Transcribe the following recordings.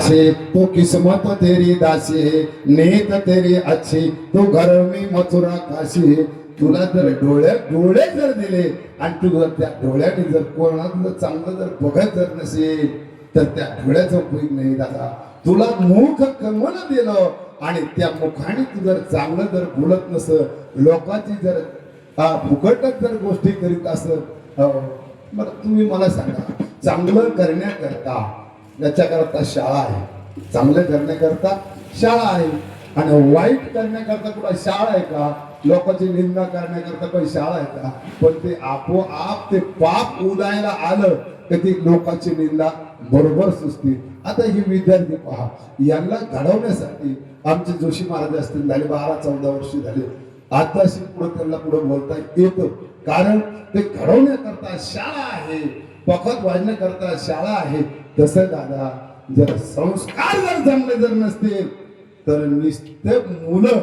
अच्छे तो किस्मत तेरी दासी है, नेत तेरी अच्छी तो घर में मथुरा काशी है. तुला जर डोळे जर दिले आणि तू जर त्या डोळ्याने जर कोणाला चांगलं जर बघत जर नसेल तर त्या डोळ्याचा उपयोग नाही दादा. तुला मुख कमल दिलं आणि त्या मुखाने तू जर चांगलं जर बोलत नस, लोकांची जर फुकटच जर गोष्टी करीत असत, मग तुम्ही मला सांगा, चांगलं करण्याकरता याच्याकरता शाळा आहे, चांगलं करण्याकरता शाळा आहे आणि वाईट करण्याकरता कुठं शाळा आहे का? लोकांची निंदा करण्याकरता काही शाळा आहे का? पण ते आपोआप ते पाप उदायला आलं तर ती लोकांची निंदा बरोबर सुचते. आता ही विद्यार्थी पहा, यांना घडवण्यासाठी आमचे जोशी महाराज असतील, झाले 12-14 वर्ष झाले, आताशी पुढे त्यांना पुढे बोलता येतं, कारण ते घडवण्याकरता शाळा आहे, पखत वाजण्याकरता शाळा आहे. तसं दादा, जर संस्कार जर चांगले जर नसतील तर नुसते मुलं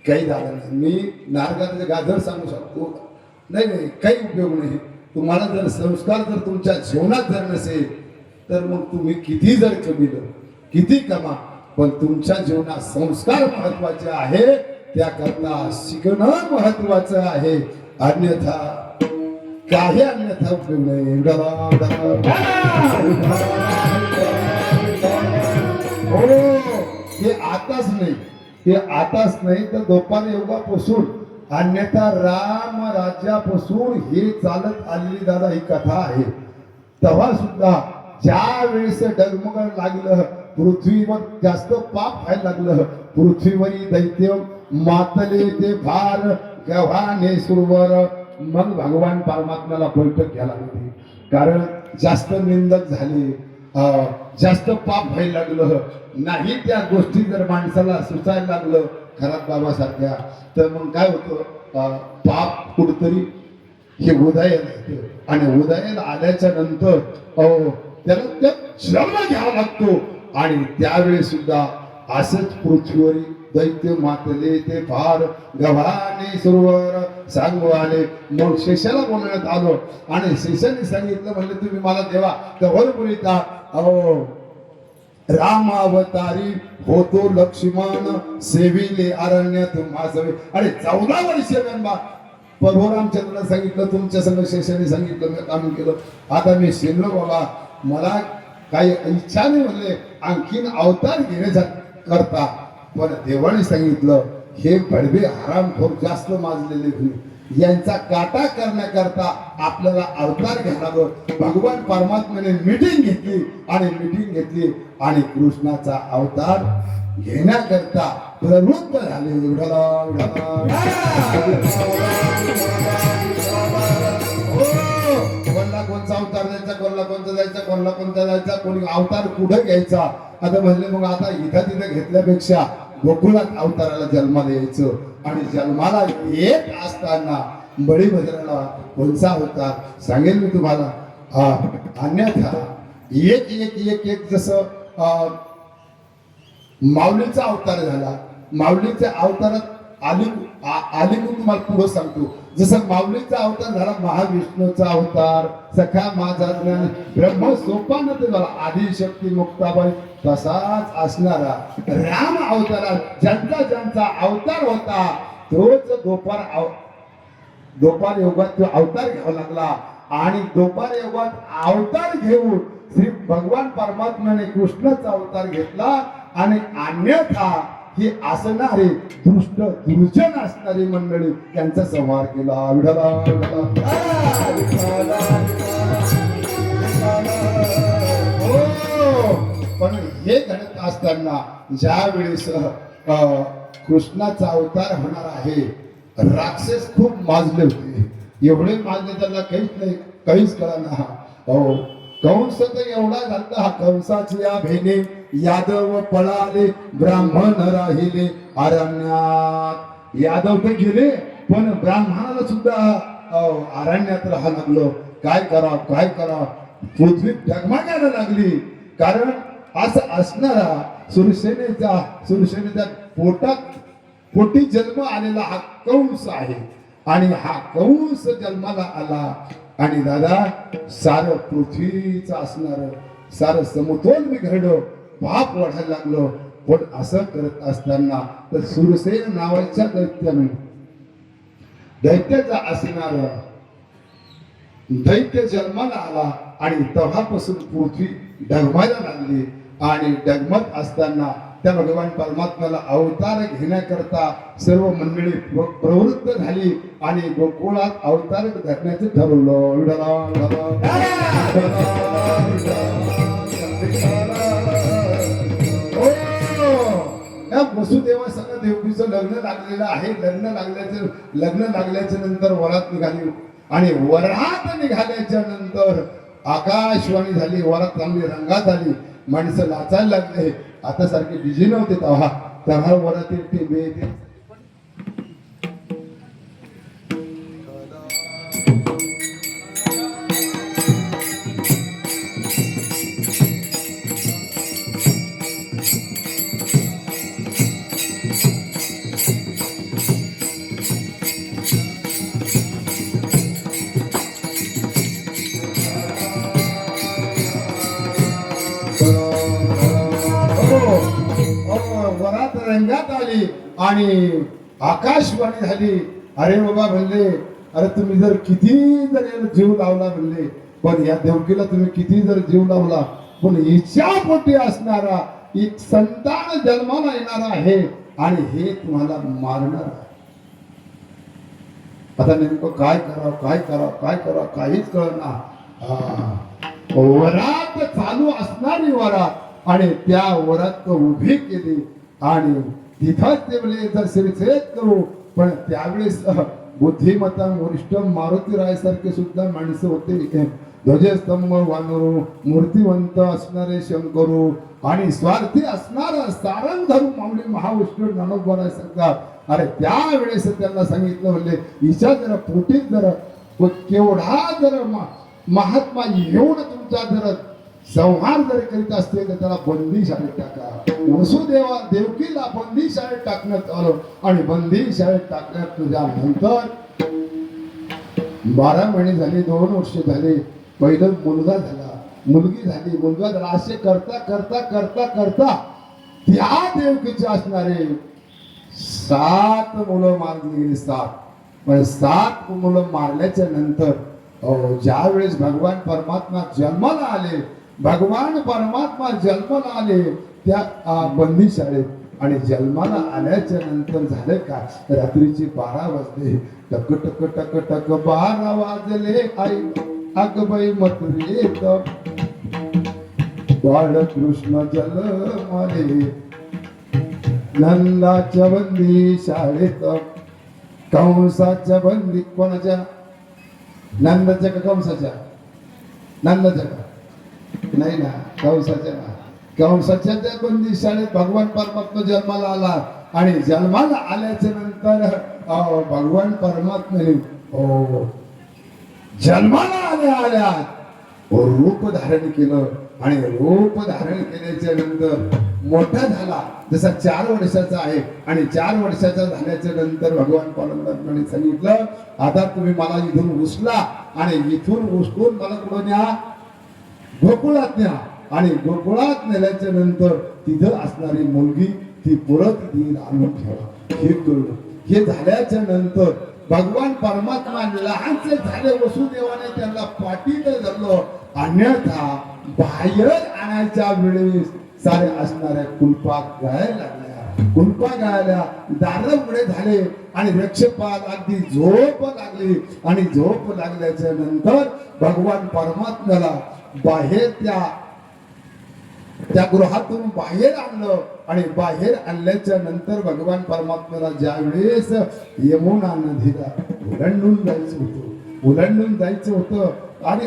काही दादा नाही. मी नारगाचे गाजर सांगू शकतो, नाही काही उपयोग नाही. तुम्हाला जर संस्कार जर तुमच्या जीवनात जर नसेल तर मग तुम्ही किती जर कमीलं, किती कमा, पण तुमच्या जीवनात संस्कार महत्वाचे आहे, त्याकरता शिकणं महत्वाचं आहे. अन्यथा काही अन्यथा उपयोग नाही. हे आताच नाही, हे आताच नाही तर दोपार युगापासून, अन्यथा राम राज्यापासून हे चालत आलेली दादा ही कथा आहे. तेव्हा सुद्धा ज्या वेळेस डगमग लागलं, पृथ्वीवर जास्त पाप व्हायला लागलं, पृथ्वीवरील दैत्य मातले ते फार गव्हाणे सुरवर, मग भगवान परमात्म्याला बैठक घ्यायला लागली. कारण जास्त निंदक झाले, जास्त पाप व्हायला लागलं, नाही त्या गोष्टी जर माणसाला सुचायला लागलं खराब बाबासारख्या, तर मग काय होतं, पाप कुठतरी हे उदयाला येतं आणि उदयाला आल्याच्या नंतर त्याला त्या जन्म घ्यावा लागतो. आणि त्यावेळेस सुद्धा असंच पृथ्वीवरील दैत्य मातले ते फार गव्हाणे सुरवर सांगू आले. मग शेषाला बोलण्यात आलं आणि शेषाने सांगितलं, म्हणले तुम्ही मला देवा कवर बोलिता, राम अवतारी होतो लक्ष्मण, सेविले अरण्यात माझवे. अरे 14 वर्ष गणबा परशुरामचंद्राला सांगितलं, तुमच्या संग शेषाने सांगितलं, मी काम केलं, आता मी शिरलो बाबा, मला काही इच्छा नाही म्हणले आणखीन अवतार घेण्याचा करता. पण देवाने सांगितलं, हे भडवे हरामखोर जास्त माजलेले यांचा काटा करण्याकरता आपल्याला अवतार घ्यावा. भगवान परमात्म्याने मीटिंग घेतली आणि कृष्णाचा अवतार घेण्याकरता प्रवृत्त झाले. कोणचा अवतार द्यायचा, कोणला कोणता जायचा, कोणला कोणता जायचा, कोणी अवतार कुठे घ्यायचा. आता म्हणले मग आता इथं तिथं घेतल्यापेक्षा गोकुळात अवताराला जन्माला यायचं. आणि जन्माला येत असताना बळीभद्राला कोणचा अवतार सांगेल मी तुम्हाला. अन्यथा एक एक एक एक जसं माऊलीचा अवतार झाला, माऊलीच्या अवतारात आली तुम्हाला पुढे सांगतो. जसं माऊलीचा अवतार झाला महाविष्णूचा अवतार, सखा माझा ज्ञान ब्रह्म सोपान झाला आदिशक्ती मुक्ताबाई, तसाच असणारा राम अवतारात ज्यांचा अवतार होता तोच दोपार योगात तो अवतार घ्यावा लागला. आणि दोपार योगात अवतार घेऊन श्री भगवान परमात्म्याने कृष्णाचा अवतार घेतला. आणि अन्यथा ही असणारे दुष्ट दुर्जन असणारी मंडळी त्यांचा संहार केला. पण हे घडत असताना ज्या वेळेस कृष्णाचा अवतार होणार आहे, राक्षस खूप माजले होते. एवढे माजले त्यांना काहीच कळना. कंस तर एवढा झाला, हा कंसाची या भेने यादव पळाले, ब्राह्मण राहिले अरण्यात. यादव तर गेले पण ब्राह्मणाला सुद्धा अरण्यात राहा लागलं. काय करा पृथ्वी डगमगायला लागली. कारण असं असणारा सुरसेनेच्या पोटी जन्म आलेला हा कंस आहे. आणि हा कंस जन्माला आला आणि दादा सारं पृथ्वीचं असणार सारं समतोल बिघडलं. पाप वाढायला लागलं. पण असं करत असताना तर सुरसेन नावाच्या दैत्याने, दैत्याचा असणार दैत्य जन्माला आला आणि तेव्हापासून पृथ्वी डगमायला लागली. आणि डगमत असताना त्या भगवान परमात्म्याला अवतार घेण्याकरता सर्व मंडळी प्रवृत्त झाली आणि गोकुळात अवतार धरण्याचं ठरवलं. त्या वसुदेवासंग देवकीचं लग्न लागलेलं आहे. लग्न लागल्याच्या नंतर वरात निघाली आणि वरात निघाल्याच्या नंतर आकाशवाणी झाली. वरात चांगली रंगात आली. माणसं नाचायला लागले. आता सारखे डीजे नव्हते तेव्हा वरात टेबे वरात रंगात आली आणि आकाशवाणी झाली. अरे बाबा म्हणले, अरे तुम्ही जर किती जर याला जीव लावला म्हणले, पण या देवकीला तुम्ही किती जर जीव लावला, पण हिच्या पोटी असणारा एक संतान जन्माला येणार आहे आणि हे तुम्हाला मारणार आहे. आता नेमकं काय करावं काहीच कळना. वरात चालू असणारी वरात आणि त्या वरात उभी केली आणि तिथंच ते म्हणजे श्रीसेत करू. पण त्यावेळेस बुद्धिमत्ता वरिष्ठ मारुतीराय सारखे सुद्धा माणसं होते. ध्वजस्तंभ वानरू, मूर्तिवंत असणारे शंकरू आणि स्वार्थी असणारा सारंग धरू माऊली महाविष्णू ज्ञानोबराय सांगतात. अरे त्यावेळेस त्यांना सांगितलं म्हणले, हिच्या जरा पोटीत जरा केवढा जर महात्मा येऊन तुमचा जर संहार जर करीत असते तर त्याला बंदी शाळेत टाका. वसुदेवा देवकीला बंदी शाळेत टाकण्यात आलं आणि बंदी शाळेत टाकण्यात तुझ्यानंतर 12 महिने झाले, 2 वर्ष झाले. पहिलं मुलगा झाला, मुलगी झाली, मुलगा झाला. असे करता करता करता करता त्या देवकीचे असणारे 7 मुलं मारली गेली. 7 मुलं मारल्याच्या नंतर ज्या वेळेस भगवान परमात्मा जन्माला आले, त्या बंदी शाळेत आणि जन्माला आल्याच्या नंतर झाले काय, रात्रीचे 12 वाजले. टक टक टक टक 12 वाजले. आई अगबाई मथुरेत बाळकृष्ण जन्माले. नंदाच्या बंदी शाळेत, कंसाच्या बंदी कोणाच्या, नंदाच्या का कंसाच्या? नंदाच्या का नाही ना, कंसाच्या ना. कंसाच्या त्या बंदी शाळेत भगवान परमात्मा जन्माला आला आणि जन्माला आल्याच्या नंतर भगवान परमात्म्याने जन्माला आल्या रूप धारण केलं आणि रूप धारण केल्याच्या नंतर मोठा झाला. जसा 4 वर्षाचा आहे आणि 4 वर्षाचा झाल्याच्या नंतर भगवान परमात्म्याने सांगितलं, आता तुम्ही मला इथून उचला आणि इथून उचलून मला कुठं न्या, गोकुळात न्या. आणि गोकुळात नेल्याच्या नंतर तिथं असणारी मुलगी ती परत आणून ठेवा. हे कळलं. हे झाल्याच्या नंतर भगवान परमात्मा लहानसे झाले. वसुदेवाने त्यांना पाठीत धरलं. अन्यथा बाहेर आणायच्या वेळेस सारे असणाऱ्या कुलपा गायल्या, दार पुढे झाले आणि रक्षपाल अगदी झोप लागली. आणि झोप लागल्याच्या नंतर भगवान परमात्म्याला बाहेर त्या गृहातून बाहेर आणलं आणि बाहेर आणल्याच्या नंतर भगवान परमात्म्याला ज्या वेळेस यमुना नदीला ओलांडून जायचं होतं आणि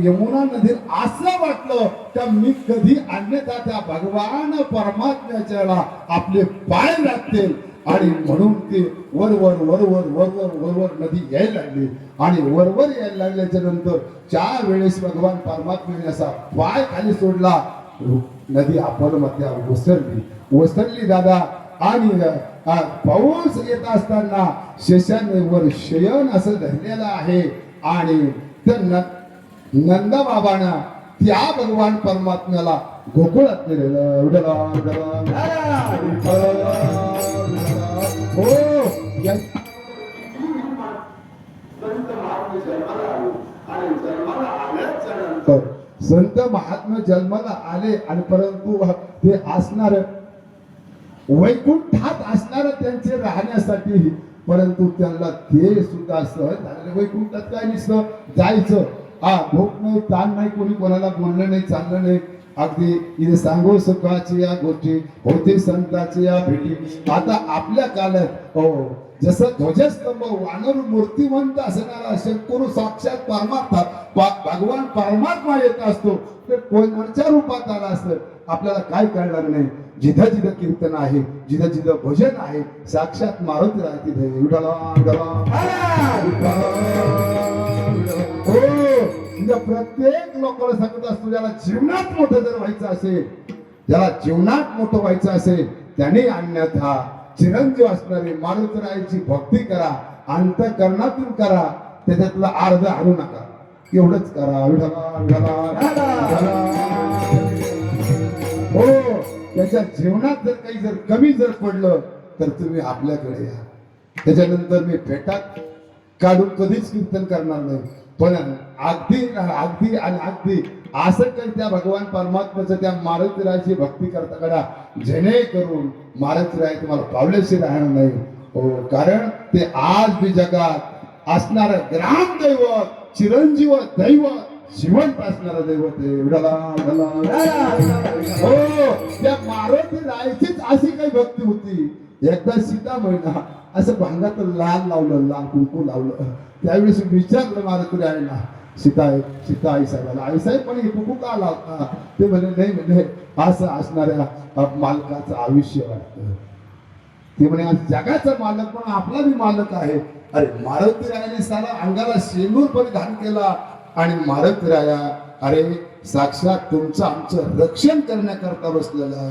यमुना नदीत असं वाटलं का मी कधी अन्यथा त्या भगवान परमात्म्याच्याला आपले पाय लागतील. आणि म्हणून ते वर नदी यायला लागली आणि वर यायला लागल्याच्या नंतर ज्या वेळेस भगवान परमात्म्याने असा पाय खाली सोडला, नदी आपल्या ओसरली दादा. आणि पाऊस येत असताना शेषांवर शयन असं धरलेलं आहे आणि तर नंदा बाबांना त्या भगवान परमात्म्याला गोकुळात नेलेलं विठला हो या- संत महात्मा जन्माला आले आणि परंतु ते असणार वैकुंठात असणार त्यांचे राहण्यासाठी परंतु त्यांना ते सुद्धा सहज झालेलं वैकुंठात काय नसतं जायचं भूक नाही ताण नाही कोणी कोणाला बोललं नाही चाललं नाही अगदी इथे सांगो सुखाची या गोष्टी होते संताची या भेटी आता आपल्या काळात हो जसं ध्वजस्तंभ वानर मूर्तिवंत असणारा शंकर साक्षात भगवान परमात्मा येत असतो ते कोणाच्या रूपात आला असतं आपल्याला काय कळणार नाही जिथं जिथं कीर्तन आहे जिथं जिथं भजन आहे साक्षात मारुती राहते तिथे प्रत्येक लोकांना सांगत असतो ज्याला जीवनात मोठं जर व्हायचं असेल ज्याला जीवनात मोठं व्हायचं असेल त्याने अन्यथा चिरंजीव असणारी मारुतीरायाची भक्ती करा अंतःकरणातून करा त्याच्यातला अर्ध आणू नका एवढंच करा हो त्याच्या जीवनात जर काही जर कमी जर पडलं तर तुम्ही आपल्याकडे या त्याच्यानंतर मी पेटात काढून कधीच कीर्तन करणार नाही पण अगदी अगदी आणि अगदी असं काही त्या भगवान परमात्म्याचं त्या मारुतीरायाची भक्ती करता करा जेणेकरून मारुतीराय तुम्हाला पावल्याशी राहणार नाही हो कारण ते आज बी जगात असणार ग्रामदैवत चिरंजीव दैवत जिवंत असणारा दैवत हो त्या मारुतीरायाचीच अशी काही भक्ती होती एकदा सीता महिना असं भांगात लाल लावलं लाल कुंकू लावलं त्यावेळेस विचारलं मारुतीरायाला सीता आई साहेबाला आई साहेब पण हे कुकू का लावता ते म्हणे नाही म्हणजे असं असणाऱ्या मालकाचं आयुष्य वाटतं ते म्हणे आज जगाचा मालक पण आपला बी मालक आहे अरे मारुतीरायाने सारा अंगाला शेंदूर पण घाण केला आणि मारुतीराया अरे साक्षात तुमचं आमचं रक्षण करण्याकरता बसलेला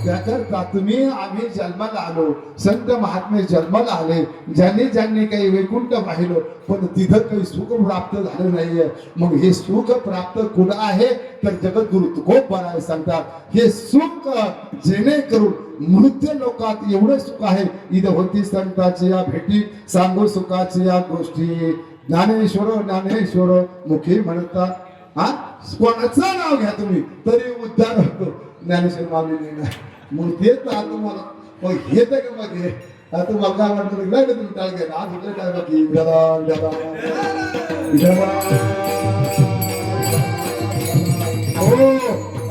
त्याकरता तुम्ही आम्ही जन्माला आलो संत महात्मे जन्माला आले ज्यांनी काही वैकुंठ पाहिलं पण तिथं काही सुख प्राप्त झालं नाहीये मग हे सुख प्राप्त कुठं आहे तर जगद्गुरु तुकोबराय सांगतात हे सुख जेणेकरून मृत्यू लोकात एवढं सुख आहे इथं होती संताची या भेटी सांगू सुखाची या गोष्टी ज्ञानेश्वर मुखी म्हणतात हा कोणाचं नाव घ्या तुम्ही तरी उद्धार होतो ज्ञानेश्वर माऊली मग ते तुम्हाला मग हे तर का मग हे आता मला काय वाटतं नाही तुम्ही टाळ घ्या आज होतं काय बाकी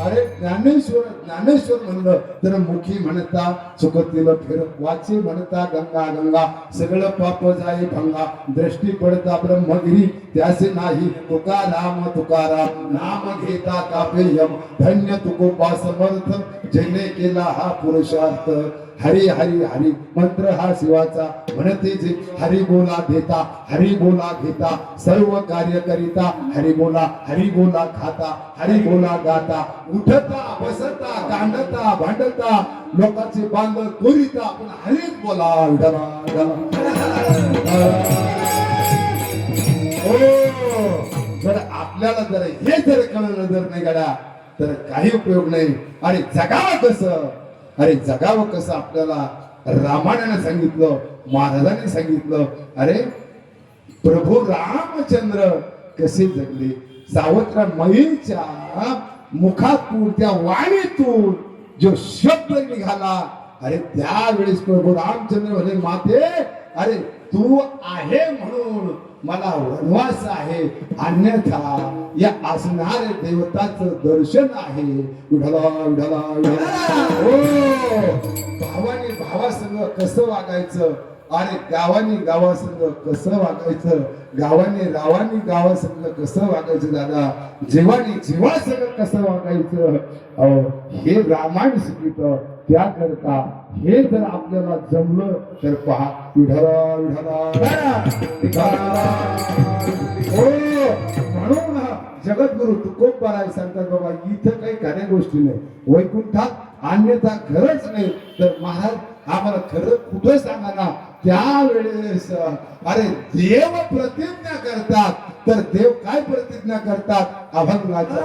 अरे ज्ञानेश्वर म्हणलं तर मुखी म्हणता चुकतील फिर वाचे म्हणता गंगा गंगा सगळं पाप जाई भंगा दृष्टी पडता ब्रह्मगिरी त्याचे नाही तुकाराम नाम घेता कापेयम धन्य तुकोबा समर्थ जेने केला हा पुरुषार्थ हरी हरी हरी मंत्र हा शिवाचा म्हणते जे हरी बोला घेता सर्व कार्य करिता हरी बोला खाता हरी बोला गाता उठता बसता कांडता भांडता लोकांचे बांध कोरिता आपण हरीच बोला जर आपल्याला जर हे जर कळलं जर नाही गड्या तर काही उपयोग नाही आणि जगावं कसं आपल्याला रामायणाने सांगितलं महाराजांनी सांगितलं अरे प्रभू रामचंद्र कसे जगले सावत्र मयीच्या मुखातून त्या वाणीतून जो शब्द निघाला अरे त्यावेळेस प्रभू रामचंद्र म्हणे माते अरे तू आहे म्हणून मला वनवास आहे अन्यथा या असणारे देवताचं दर्शन आहे विठला भावाने भावासंग कसं वागायचं अरे गावाने गावासंग कसं वागायचं गावाने गावासंग कसं वागायचं दादा जीवासंग कसं वागायचं हे रामायण शिकवितं त्याकरता हे जर आपल्याला जमलं तर पहा म्हणून जगद्गुरु तुकोबराय सांगतात बाबा इथं काही खऱ्या गोष्टी नाही वैकुंठात अन्यथा खरंच नाही तर महाराज आम्हाला खरं कुठं सांगा ना त्यावेळेस अरे देव प्रतिज्ञा करतात तर देव काय प्रतिज्ञा करतात अभंगाचा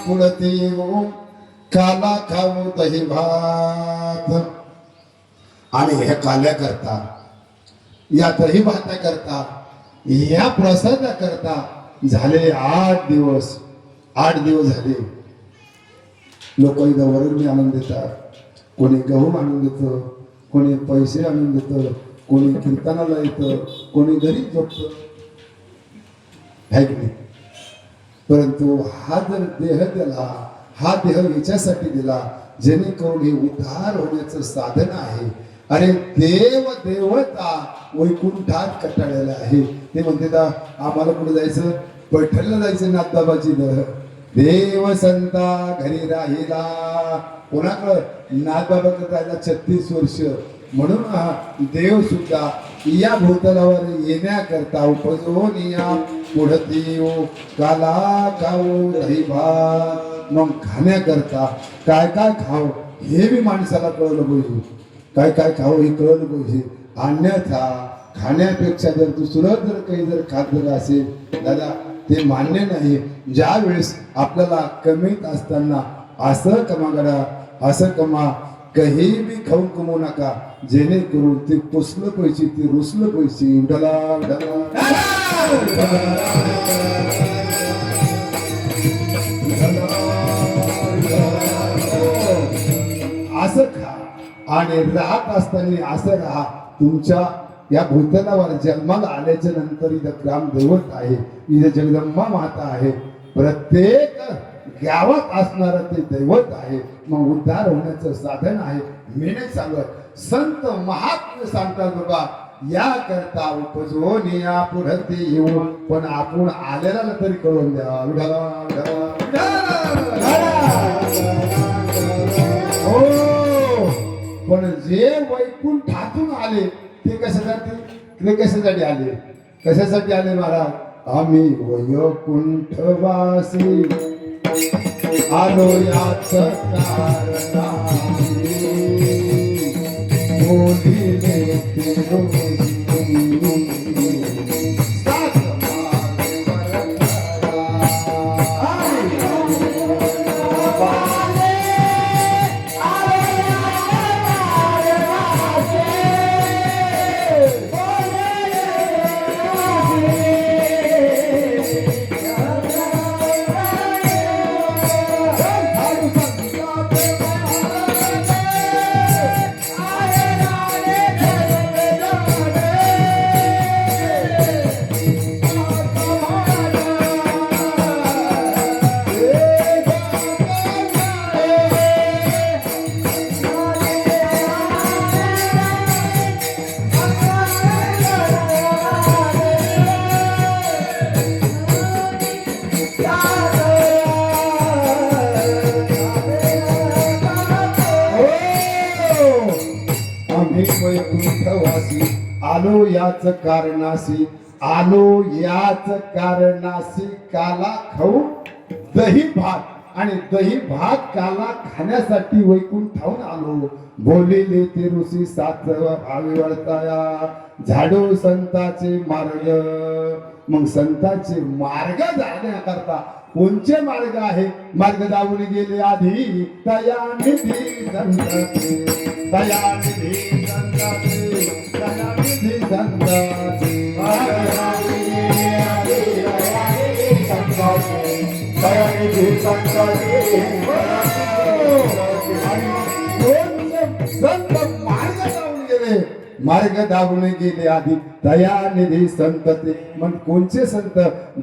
पुढती काला खाऊ दही भात आणि हे काल्या करता या दही भाता करता या प्रसादा करता झाले 8 दिवस झाले लोक इथं वरून आणून देतात कोणी गहू आणून देतं कोणी पैसे आणून देतं कोणी कीर्तनाला येतं कोणी घरी झोपतं है की नाही परंतु हा जर देह दिला हा देह याच्यासाठी दिला जेणेकरून हे उद्धार होण्याचं साधन आहे अरे देव देवता वैकुंठात कटाळलेला आहे ते म्हणते आम्हाला कुठे जायचं पैठणला जायचं नाथबाबाची देव संता घरी राहिला कोणाकडं नाथबाबाकडे राहिला 36 वर्ष म्हणून देव सुद्धा या भूतलावर येण्याकरता उपजवून या पुढती काला खाऊ दही भात मग खाण्याकरता काय काय खाऊ हे बी माणसाला कळलं पाहिजे काय काय खाऊ हे कळलं पाहिजे अन्यथा खाण्यापेक्षा जर दुसरं जर काही जर खाद्य असेल दादा ते मान्य नाही ज्या वेळेस आपल्याला कमीत असताना असं कमा करा असं कमा काही बी खाऊन कमवू नका जेणेकरून ते पुसलं पैसे ते रुसलं पैसे असं खा आणि राहत असताना असं राहा तुमच्या या भूतलावर जन्माला आल्याच्या नंतर इथं ग्रामदैवत आहे इथं जगदंबा माता आहे प्रत्येक गावात असणारं ते दैवत आहे मग उद्धार होण्याचं साधन आहे मी नाही सांगत संत महात्मे सांगतात बाबा या करता उपजवून या पुढे येऊ पण आपण आलेला तरी कळून द्या हो पण जे वैकुंठातून आले ते कशासाठी आले कशासाठी आले महाराज आम्ही वैकुंठवासी आलो याच कारणाने बोलिले धावणे वैकुंठवासी आलो याच कारणासी आलो याच कारणासी काला खाऊ दही भात आणि दही भात काला खाण्यासाठी वैकुंठाहून आलो बोलिले ते ऋषी सात भावी वळताया झाडो संताचे मार्ग मग संतांचे मार्ग जाण्याकरता कोणचे मार्ग आहे मार्ग जाऊन गेले आधी दयानिधी संताचे दयानिधी संताचे दयानिधी संताचे दयानिधी संताचे संत मार्ग जाऊन गेले मार्ग दाबून गेले आधी दयानिधी संत ते मग कोणचे संत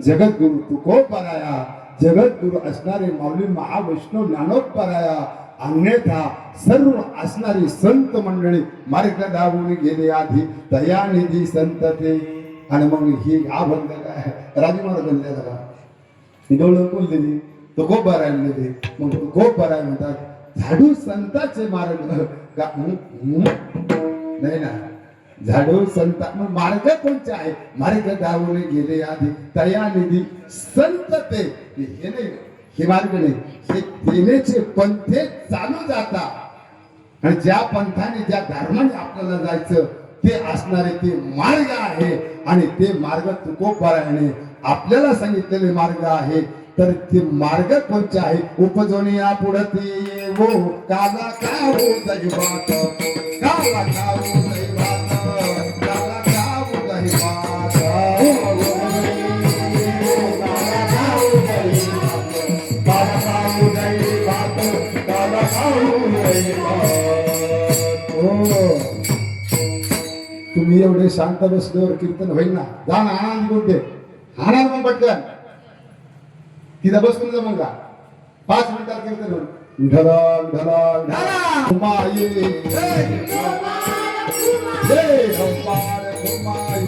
जगद्गुरु तुकोबराया जगद्गुरु असणारे माऊली महावैष्णव ज्ञानोबराया अन्यथा सर्व असणारी संत मंडळी मार्ग दाबून गेले आधी दयानिधी संत ते आणि मग ही अभंग काय राजमार्ग बनलेला डोळं बोललेली तुकोबरायला दिले मग तुकोबराय म्हणतात झाडू संताचे मार्ग नाही ना झाडू संता मग मार्ग कोणते आहे मार्ग दावून गेले आधी दयानिधी संत ते हे नाही हे मार्ग नाही हे देण्याचे पंथे चालू जातात आणि ज्या पंथाने ज्या धर्माने आपल्याला जायचं ते असणारे ते मार्ग आहे आणि ते मार्ग तुकोबरायाने आपल्याला सांगितलेले मार्ग आहे तर ते मार्ग कोणते आहे उपजोनिया पुढते वो काला काऊ दैवात काला काऊ दैवात काला काऊ दैवात काला काऊ दैवात काला काऊ दैवात तुम्ही एवढे शांत बसल्यावर कीर्तन होईल ना जा ना आनंद बोलते आनंद मग पटकन तिथं बसून जा मग 5 मिनिटात कीर्तन होईल ढला ढला ढला माये जय हमार घुमाई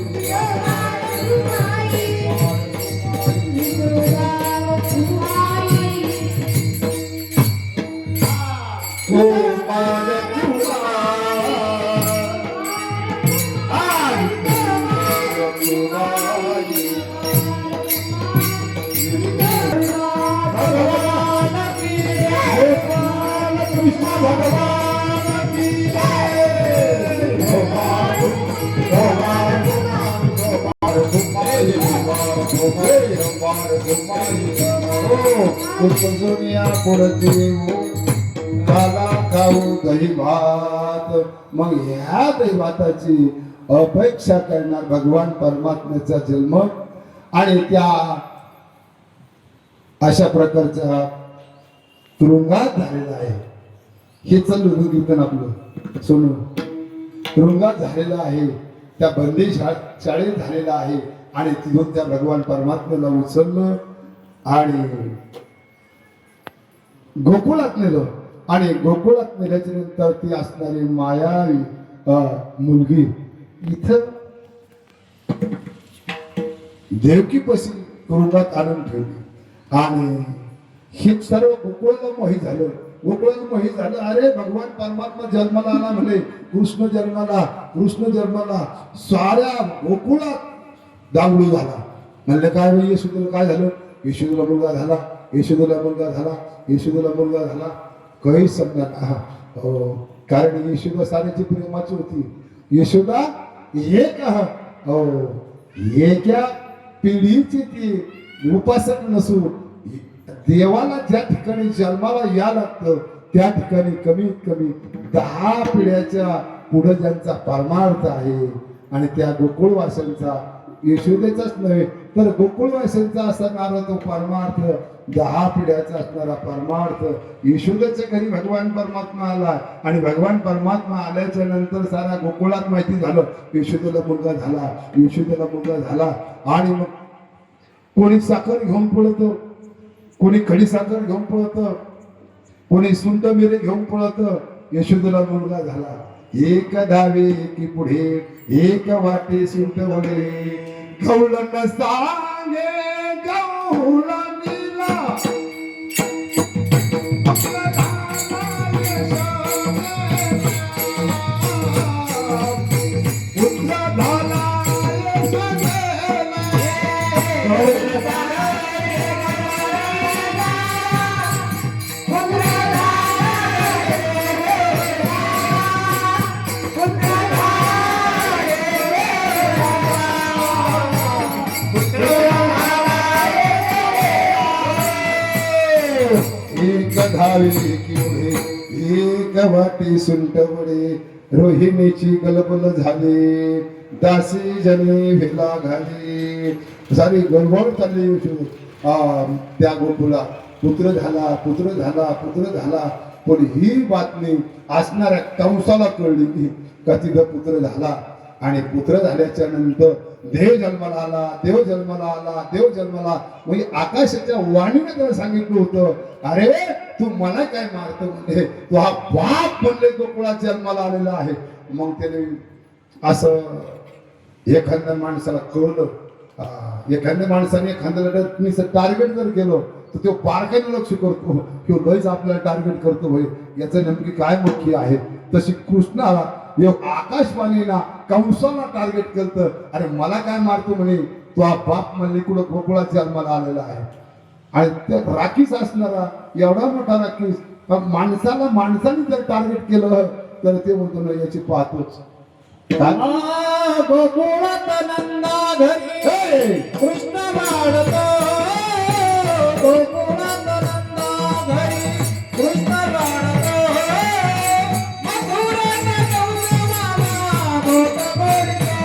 काला खाऊ दही भात मग ह्या दैवाताची अपेक्षा करणार भगवान परमात्म्याचा जन्म आणि त्या अशा प्रकारच्या तुरुंगात झालेला आहे हे चालू कीर्तन आपलं सोनू तुरुंगात झालेला आहे त्या बंदी शाळेत झालेला आहे आणि तिथून त्या भगवान परमात्म्याला उचललं आणि गोकुळात नेलं आणि गोकुळात नेल्याच्या नंतर ती असणारी मायावी मुलगी इथं देवकीपाशी तुरुंगात आणून ठेवली आणि हे सर्व गोकुळाला मोहित झालं गोकुळाला मोहित झालं अरे भगवान परमात्मा जन्माला आला म्हणे कृष्ण जन्माला साऱ्या गोकुळात दांगडू झाला म्हणलं काय म्हणजे यशोदेला काय झालं यशोदेला मुलगा झाला काही समजा कारण यशोदा साऱ्याची प्रेमाची होती यशोदा एक एका पिढीची ती उपासक नसून देवाला ज्या ठिकाणी जन्माला या लागतं त्या ठिकाणी कमीत कमी 10 पिढ्याच्या पुढे ज्यांचा परमार्थ आहे आणि त्या गोकुळवासांचा यशोदेचाच नव्हे तर गोकुळवासांचा असणारा तो परमार्थ 10 पिढ्याचा असणारा परमार्थ यशोदेच्या घरी भगवान परमात्मा आला आणि भगवान परमात्मा आल्याच्या नंतर सारा गोकुळात माहिती झालं यशोदेला मुलगा झाला आणि मग कोणी साखर घेऊन पळतं कोणी खडी साखर घेऊन पळतं कोणी सुंट मिरे घेऊन पळतं यशोदेला मुलगा झाला एक धावे की पुढे एक वाटे सुंट वडे गवळण सांगे गवळा नीला घावी की पुढे एक वाटी सुंट वडे रोहिणीची गलबल झाली दासी जनी भेला घाली सारी गडबड चालली त्या गोकुला पुत्र झाला पुत्र झाला पुत्र झाला पण ही बातमी असणाऱ्या कंसाला कळली का तिथं पुत्र झाला आणि पुत्र झाल्याच्या नंतर देव जन्माला आला देव जन्माला आला देव जन्माला म्हणजे आकाशाच्या वाणीने त्याला सांगितलं होतं अरे तू मला काय मारतो म्हणजे तू हा बाप म्हणले गोकुळात जन्माला आलेला आहे मग त्याने असं एखाद्या माणसाला कळलं एखाद्या माणसाने एखाद्याला टार्गेट जर केलं तर तो बारकाईने लक्ष करतो किंवा लयच आपल्याला टार्गेट करतो भाई याचं नेमकी काय मुख्य आहे तशी कृष्णाला आकाशवाणीला कंसाला टार्गेट करतं अरे मला काय मारतो म्हणे तो हा बाप म्हणले कुठं गोकुळात जन्माला आलेला आहे आणि त्या राखीस असणारा एवढा मोठा राखीस माणसाला माणसाने जर टार्गेट केलं तर ते म्हणतो ना याची पाहतोच गोकुळात नंदा घरी कृष्ण वाढतो गोकुळात नंदा घरी कृष्ण वाढतो मथुरेत कंस मामा गोप बोलितो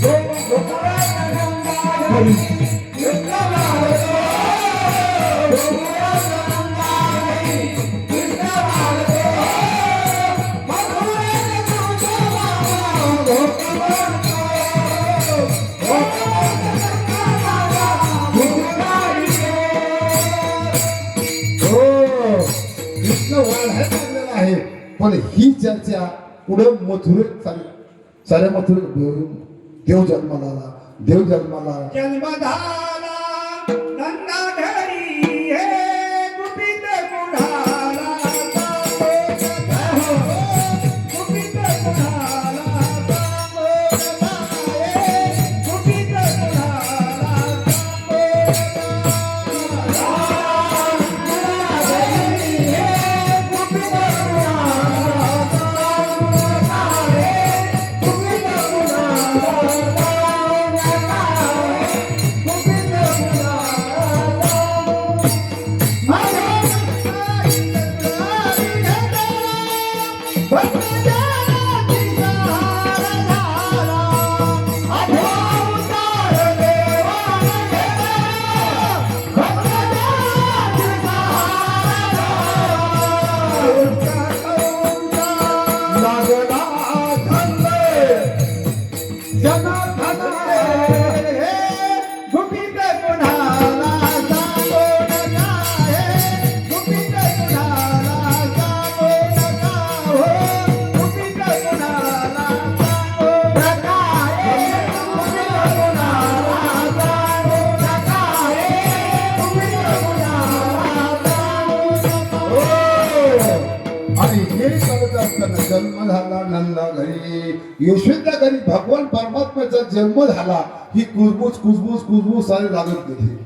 गोप बोलितो गोकुळात नंदा घरी कृष्ण वाढतो गोकुळात नंदा घरी कृष्ण वाढतो मथुरेत कंस मामा गोप बोलितो कृष्ण वाढायला लागलेला आहे पण ही चर्चा पुढे मथुरेत चालली साऱ्या मथुरेत देव जन्माला आला देव जन्माला जन्म झाला नंदा घरी हे गुपित कुणाला गुपित कुणाला गुपित जन्म झाला नंदा घरी यशोदा घरी भगवान परमात्म्याचा जन्म झाला ही कुजबूज कुजबूज कुजबूज सारी लागत गेली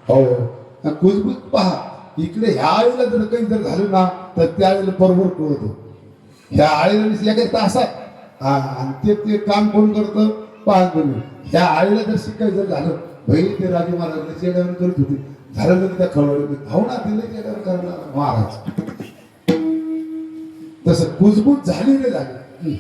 हो कुजबूज पहा इकडे ह्या आळीला जर काही जर झालं ना तर त्या आळीला बरोबर कळतो ह्या आळीला एका तासात आणि ते काम कोण करतं पहा तुम्ही ह्या आळीला जर शिकायचं जर झालं भाई ते राजे महाराज चेड्यावर करत होते झालं तर त्या खळवळ धावणा दिले चेड्यावर करणार महाराज तसं कुजबूज झाली नाही झाली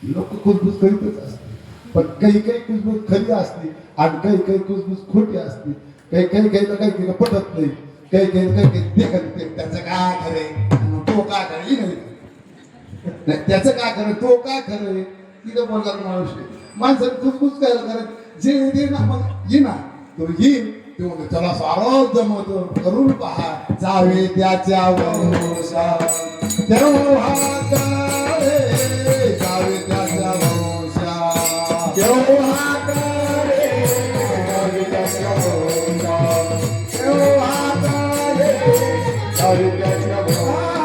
लोक कुजबूज करीतच असते पण काही काही कुजबूज खरी असते आणि काही काही कुजबूज खोटी असते काही काही काही काही पटत नाही काही काही काही त्याचं काय खरे तो काय खरे नाही त्याचं काय खरं तो काय खरं तिथं बोलणार माणूस माणसाने कुजबूज काय करत जे येते ना मग ये ना तो येईल तो त्याला सारं जमवतो करून पहा जावे त्याच्या वंशा तेव्हा करे जावे त्याच्या वंशा तेव्हा करे जावे त्याच्या वंशा तेव्हा करे जावे त्याच्या वंशा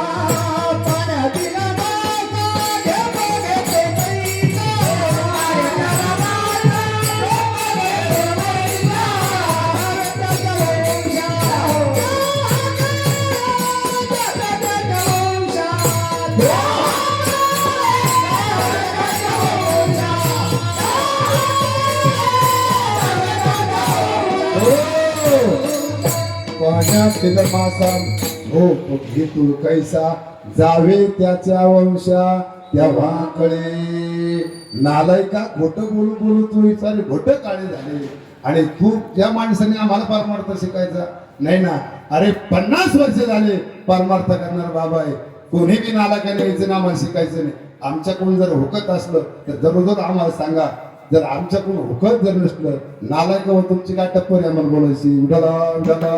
Oh पुण्यातील मासा हो घेतू कैसा जावे त्याच्या वंशा तेव्हा कळे नालायका खोट बोलू बोलू तू सारे घोट काळे झाले आणि तू त्या माणसाने आम्हाला परमार्थ शिकायचा नाही ना. अरे 50 वर्ष झाले परमार्थ करणार बाबा आहे. कोणी बी नालायकाने यायचं ना आम्हाला शिकायचं नाही. आमच्याकडून जर हुकत असलं तर जरूर आम्हाला सांगा. जर आमच्याकडून हुकत जर नसलं नालायक व तुमची काय टप्पर आहे आम्हाला बोलायची. उठाला उठाला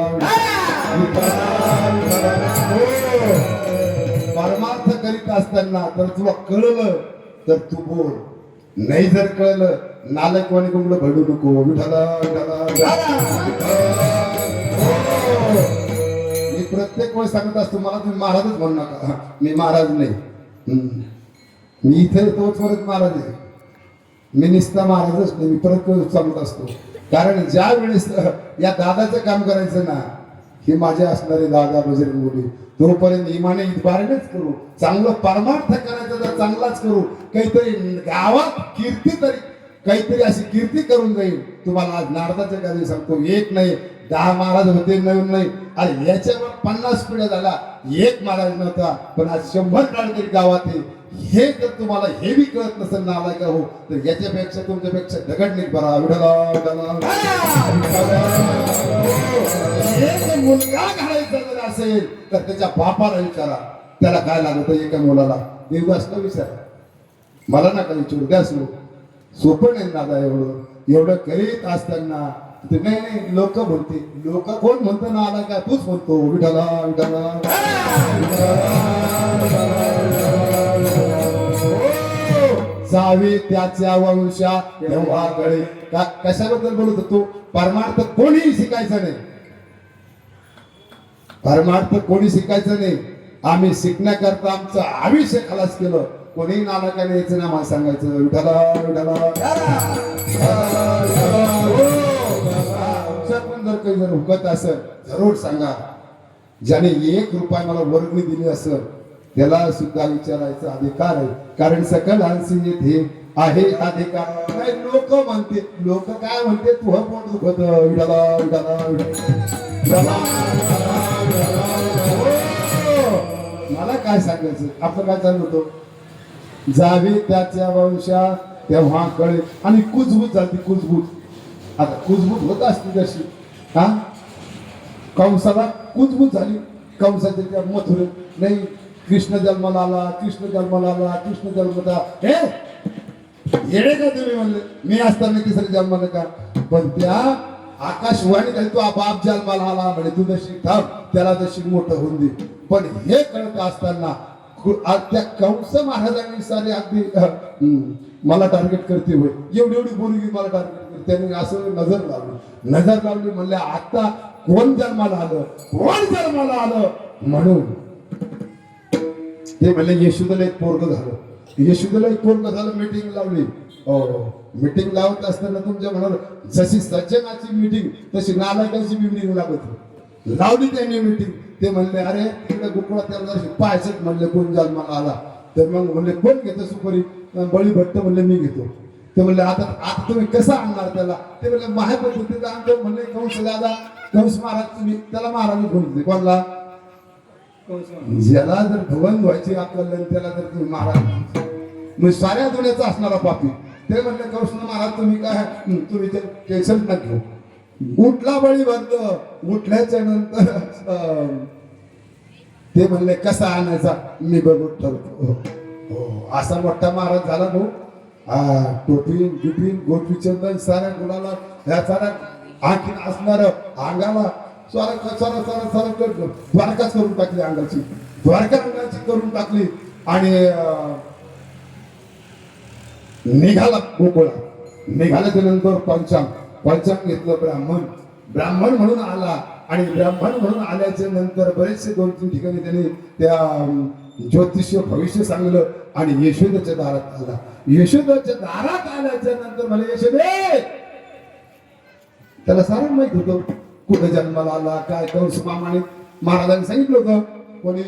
परमार्थ करीत असताना तर तुला कळलं तर तू बोल. नाही जर कळलं नालायकवाणी कोणलं भडू नको. विठाला मी प्रत्येक वेळेस सांगत असतो मला तुम्ही महाराजच म्हणू नका. मी महाराज नाही. मी इथे तोच परत महाराज आहे. मी निस्ता महाराजच नाही. मी परत सांगत असतो कारण ज्या वेळेस या दादाचं काम करायचं ना हे माझे असणारे दादा बजरंग बोली तोपर्यंत इमाने इतबारेच करू. चांगलं परमार्थ करायचं तर चांगलाच करू. काहीतरी गावात कीर्ती तरी काहीतरी अशी कीर्ती करून जाईल. तुम्हाला आज नारदाच्या गादी सांगतो 1 नाही 10 महाराज होते नवीन नाही. अरे याच्यावर 50 पिढ्या झाला 1 महाराज नव्हता पण आज 100 काळकरी गावात आहे. हे जर तुम्हाला हे बी कळत नसेल नालायक हो तर याच्यापेक्षा तुमच्यापेक्षा दगड बरा. एक मुलगा घालायचा जर असेल तर त्याच्या बापाला विचारा त्याला काय लागत. एका मुलाला देवदासला विचारा. मला नका विचारू द्या सोपं नाही दादा. एवढं करीत असताना ते नाही लोक म्हणते. लोक कोण म्हणतं ना आला का तूच म्हणतो विठाला विठाला. जावे त्याच्या वंशा तेव्हा गळे. कशाबद्दल बोलत होतो. परमार्थ कोणी शिकायचं नाही. परमार्थ कोणी शिकायचं नाही. आम्ही शिकण्याकरता आमचं आयुष्य खलास केलं. कोणी नालायकाने यायचं ना मला सांगायचं विठाला विठाला. पण जर काही जर हुकत असेल जरूर सांगा. ज्याने 1 रुपया मला वर्गणी दिली असेल त्याला सुद्धा विचारायचा अधिकार आहे. कारण सकलांसी येथे आहे अधिकार. नाही लोक म्हणते लोक काय म्हणते तू पोट दुखत विठाला विठाला विठाला. मला काय सांगायचं आपलं काय चालू होतं. जावे त्याच्या वंशा तेव्हा कळे. आणि कुजबूज झाली कुजबूज. आता कुजबूज होत असते तशी हा कंसाला कुजबूज झाली. कंसाच्या त्या मथुरेत नाही कृष्ण जन्माला आला कृष्ण जन्माला आला कृष्ण जन्मता. हे येडे का तुम्ही म्हणले मी असताना तिसरे जन्माला का. पण त्या आकाशवाणी झाली तो बाप जन्माला आला म्हणे तू जशी थांब त्याला जशी मोठं होऊन दे. पण हे कळत असताना त्या कंस महाराजांनी सारे अगदी मला टार्गेट करते होय एवढी एवढी बोलगी मला टार्गेट करते. त्यांनी असं नजर लावली म्हणले आता कोण जन्माला आलं म्हणून ते म्हणले यशोदेला एक पोरग झालं. मीटिंग लावली. मीटिंग लावत असताना तुमच्या म्हणाल जशी सज्जनाची मीटिंग तशी नालायकाची मीटिंग लावली त्यांनी मीटिंग. ते म्हणले अरे तिकडे गुकुळा त्याला पाहायचं म्हणले कोण जन्माला आला. तर मग म्हणले कोण घेतो सुपारी. बळी भट्ट म्हणले मी घेतो. ते म्हणले आता तुम्ही कसं आणणार त्याला. ते म्हणले माझ्या पद्धतीचं आणतो. म्हणले कंस दादा कंस महाराज तुम्ही त्याला महाराज बोलते कोणला ज्याला जर भवन व्हायची आपल्याला त्याला जर तुम्ही महाराज मग साऱ्या दुनियाचा असणारा पापी. ते म्हणले कंस महाराज तुम्ही काय तुम्ही ते टेन्शन न घेऊ. उठला बळी भरत. उठल्याच्या नंतर ते म्हणले कसा आणायचा मी बघून ठरतो. असा मोठा महाराज झाला भाऊ. टोपी बिपीन गोपी चंदन साऱ्या गुणाला ह्या साऱ्या आणखीन असणार अंगाला द्वारकाच करून टाकली. अंगाची द्वारका अंगाची करून टाकली. आणि निघाला गोकुळा. निघाल्याच्या नंतर पंचांग घेतलं. ब्राह्मण म्हणून आला. आणि ब्राह्मण म्हणून आल्याच्या नंतर बरेचसे 2-3 ठिकाणी त्यांनी त्या ज्योतिष्य भविष्य सांगलं. आणि यशोदेच्या दारात आला. यशोदेच्या दारात आल्याच्या नंतर मला यशोदे त्याला सारं माहित होतं कुठे जन्माला आला काय. कंस मामाने महाराजांनी सांगितलं होतं. कोणी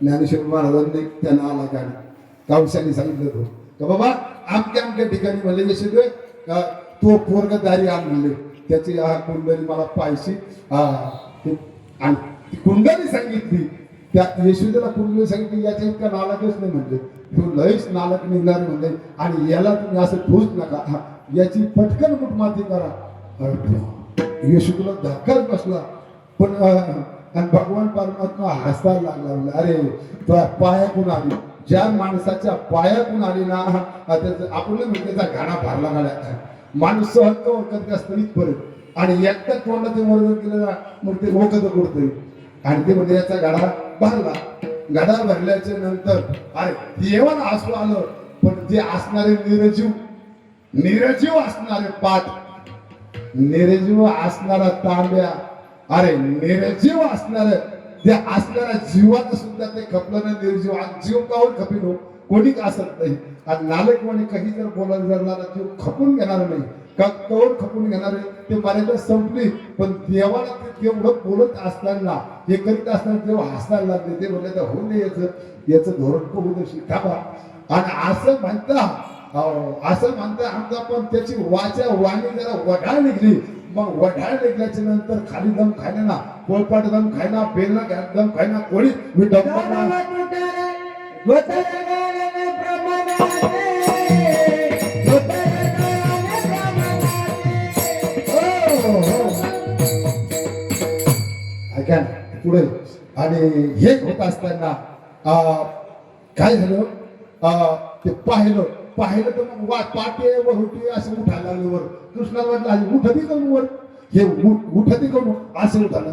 ज्ञानेश्वर महाराजांनी त्यांना आला काय कंसाने सांगितलं होतं का बाबा आमच्या ठिकाणी म्हणले यशोदे तो पोरगदारी आण म्हणले त्याची कुंडली मला पाहिजे. आणि ती कुंडली सांगितली त्या यशोदेला कुंडली सांगितली याच्या इतका नालायकच नाही म्हणले तो लयच नालक निघणार म्हणले आणि याला तुम्ही असं ठोस नका हा, याची पटकन मुठमाती करा यशोदेला धक्काच बसला पण आणि भगवान परमात्मा हसायला लागला म्हणला, अरे तुला पायाकून आली ज्या माणसाच्या पायाकून आली ना आपण म्हणजे त्याचा घाणा भरला गाड्या माणूस सहन कधी असतं इथपर्यंत आणि एकदा तोंडाचे वर्णन केलं ना मग ते मोकत करतोय आणि ते म्हणजे याचा गाडा भरला गाडा भरल्याच्या नंतर अरे देवाला हसू आलं पण जे असणारे निर्जीव असणारे पाठ निर्जीव असणारा तांब्या अरे निर्जीव असणार त्या असणाऱ्या जीवात सुद्धा ते खपलं ना निर्जीव आणि जीव कावर खपिनो कोणी असत नाही आणि नालक कोणी काही जर बोलायला जरला जीव खपून घेणार नाही का कवर खपून घेणार आहे ते मर्यादा संपली पण देवाला ते तेवढं बोलत असताना हे करीत असताना तेव्हा हसायला लागले ते म्हणले तर होऊ दे याचं धोरण होऊ दे शिकावा आणि असं म्हणता आमचा पण त्याची वाणी जरा वढाळ निघली मग वढाळ निघल्याच्या नंतर खाली दम खायना ना पोळपाट दम खायना बेलना दम खायना कोणी मी दम ऐका पुढे आणि हे होत असताना काय झालं ते पाहिलं तर मग पाटे वर होती असं उठायला लागले वर कृष्णाला वाटलं आणि उठती करून वर हे उठती करून असं उठायला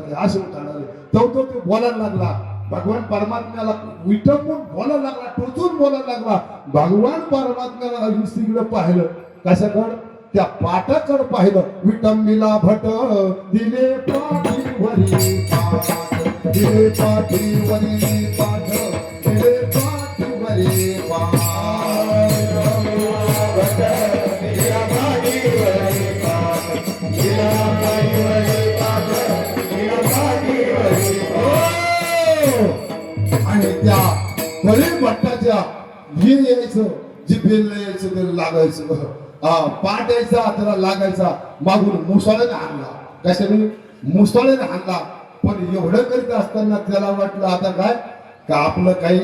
लागले तो बोलायला लागला भगवान परमात्म्याला विटंबून बोलायला लागला टोचून बोलायला लागला भगवान परमात्म्याला स्त्रीकडे पाहिलं कशाकडं त्या पाटाकडे पाहिलं विटंबीला भट दिले पाठीवरी पाठ दिले पाठीवरी पाठ दिले पाठीवरी पाठ आणि त्या बळी भट्टाच्या हे यायचं जी बेल यायचं ते लागायचं पाठ यायचा त्याला लागायचा मागून मुसळ्याने हाणला कशाने मुसळ्याने हाणला पण एवढं करीत असताना त्याला वाटलं आता काय का आपलं काही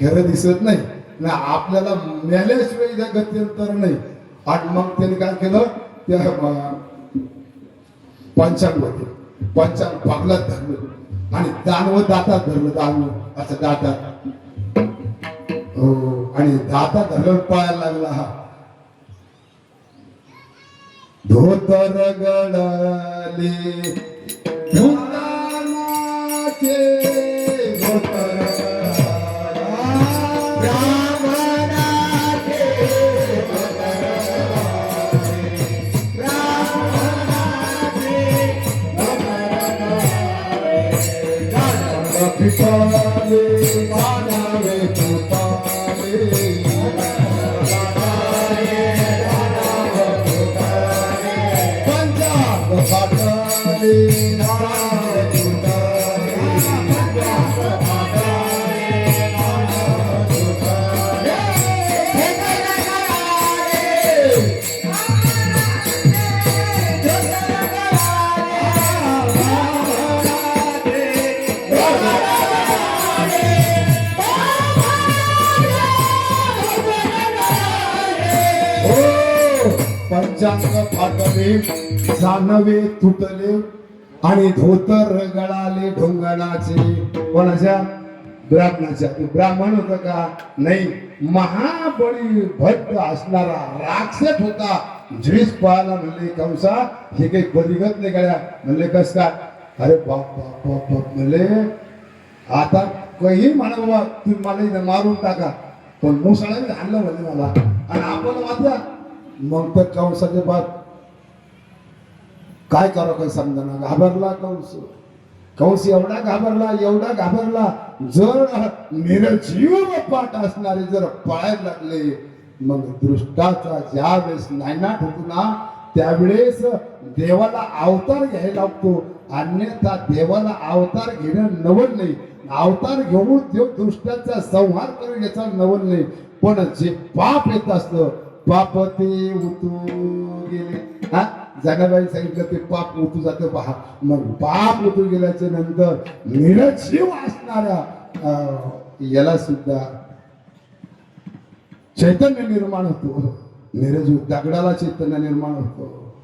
खरं दिसत नाही ना आपल्याला मेल्याशिवाय गत्यंतर नाही आणि मग त्याने काय केलं त्या पंचांग पागलात धरलं आणि दानव दातात धरलं दानव असं दातात आणि दातात धरलं पायाला लागला हा धोतर गळाले धुंदानाचे धोतर पिताले मानवे पुताले पंजाब पाटाले नारायण पुताले पंचांग फाटले जानवे तुटले आणि धोतर गळाले ढोंगणाचे कोणाच्या ब्राह्मणाच्या ब्राह्मण होता का नाही महाबळी भट्ट असणारा राक्षस होता झिज पाहायला म्हणले कंसा हे काही बदिगत नाही गड्या म्हणले कस काय अरे बाप बाप बाप बाप म्हणले आता काही म्हणा बाबा तुम्ही मला इथं मारून टाका पण मुसळाने हाणलं म्हणले मला आणि आपण वाचा मग तर कंसाचे बात काय करावं काही समजा घाबरला कंस एवढा घाबरला जर निर्जीव पाठ असणारे जर पळायला लागले मग दृष्टाचा ज्या वेळेस नायनाट होतो ना त्यावेळेस देवाला अवतार घ्यायला लागतो अन्यथा देवाला अवतार घेणं नवल नाही अवतार घेऊन देव दृष्टाचा संहार करून याचा नवल नाही पण जे पाप येत असतं पाप ते उतू गेले हा जनाबाई सांगितलं ते पाप ओतू जातं पहा. मग पाप ओतू गेल्याच्या नंतर निरजीव असणाऱ्या याला सुद्धा चैतन्य निर्माण होतो. निरजीव दगडाला चैतन्य निर्माण होतो,